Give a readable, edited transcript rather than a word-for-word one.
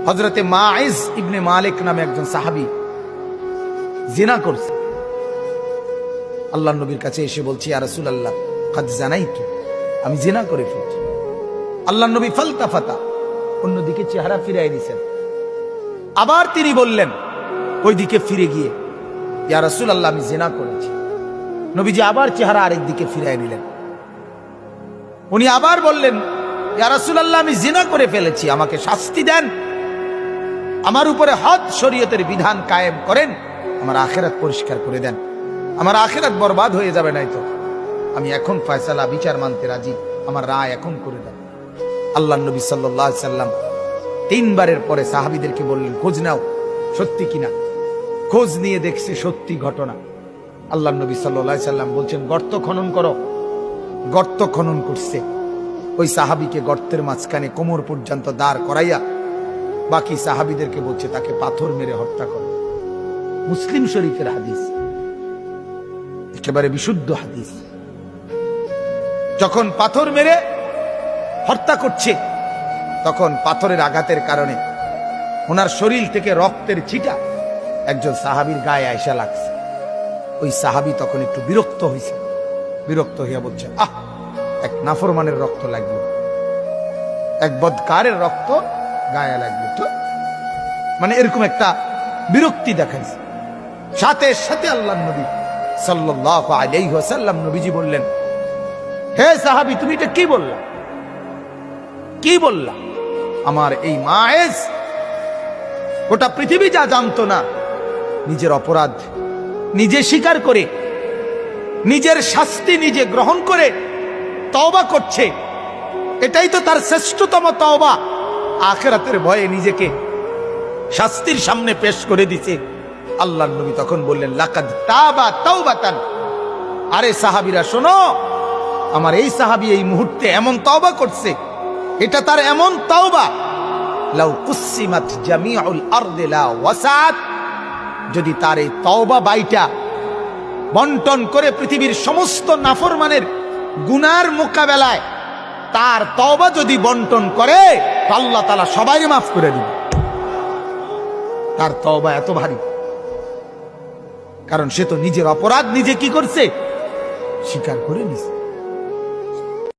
হযরতে মাইজ ইবনে মালিক নামে একজন সাহাবী জিনা করছে। আল্লাহর নবীর কাছে এসে বলছি, ইয়া রাসূলুল্লাহ কাদ জানাইতু, আমি জিনা করে ফেলেছি। আল্লাহর নবী ফালতাফাতা, অন্যদিকে চেহারা ফিরিয়ে দিয়েছেন। আবার তিনি বললেন ওইদিকে ফিরে গিয়ে, ইয়া রাসূলুল্লাহ আমি জিনা করেছি। নবীজি আবার চেহারা আরেক দিকে ফিরিয়ে নিলেন। উনি আবার বললেন, ইয়া রাসূলুল্লাহ আমি জিনা করে ফেলেছি, আমাকে শাস্তি দেন, আমার উপরে হদ শরীয়তের বিধান কায়েম করেন, আমার আখিরাত পরিষ্কার করে দেন, আমার আখিরাত বরবাদ হয়ে যাবে নাই তো। আমি এখন ফয়সালা বিচার মানতে রাজি, আমার রায় এখন করে দেন। আল্লাহর নবী সাল্লাল্লাহু আলাইহি সাল্লাম তিনবারের পরে সাহাবীদেরকে বললেন, খোঁজ নাও সত্যি কিনা। খোঁজ নিয়ে দেখছে সত্যি ঘটনা। আল্লাহর নবী সাল্লাল্লাহু আলাইহি সাল্লাম বলছেন, গর্ত খনন করো। গর্ত খনন করছে। ওই সাহাবীকে গর্তের মাঝখানে কোমর পর্যন্ত দাঁড় করাইয়া বাকি সাহাবীদেরকে বলছে তাকে পাথর মেরে হত্যা করো। মুসলিম শরীফের হাদিস, একেবারে বিশুদ্ধ হাদিস। যখন পাথর মেরে হত্যা করছে, তখন পাথরের আঘাতের কারণে ওনার শরীর থেকে রক্তের ছিটা একজন সাহাবীর গায়ে আয়সা লাগছে। ওই সাহাবী তখন একটু বিরক্ত হয়েছে। বিরক্ত হইয়া বলছে, আহ, এক নাফরমানের রক্ত লাগলো, এক বদকারের রক্ত গায়ে লাগলো, তো মানে এরকম একটা বিরক্তি দেখাইছে। সাথে সাথে আল্লাহর নবী সাল্লাল্লাহু আলাইহি ওয়াসাল্লাম নবীজি বললেন, হে সাহাবী তুমি এটা কি বললা, কি বললা? আমার এই মায়েজ গোটা পৃথিবী যা জানতো না, নিজের অপরাধ নিজে স্বীকার করে, নিজের শাস্তি নিজে গ্রহণ করে তওবা করছে। এটাই তো তার শ্রেষ্ঠতম তওবা। আখিরাতের ভয়ে নিজেকে শাস্তির সামনে পেশ করে দিছে। আল্লাহর নবী তখন বললেন, লাকাদ তাবা তাওবাতান। আরে সাহাবীরা শোনো, আমার এই সাহাবী এই মুহূর্তে এমন তওবা করছে, এটা তার এমন তওবা, লাউ কুসিমাত জামিউল আরদি লা ওয়াসাত। যদি তার এই তওবা বাইটা বন্টন করে পৃথিবীর সমস্ত নাফরমানের গুনার মোকাবেলায় তার তওবা যদি বন্টন করে, আল্লাহ তাআলা সবাইকে মাফ করে দিবে। তার তওবা এত ভারী, কারণ সে তো নিজের অপরাধ নিজে কি করছে, স্বীকার করে নিছে।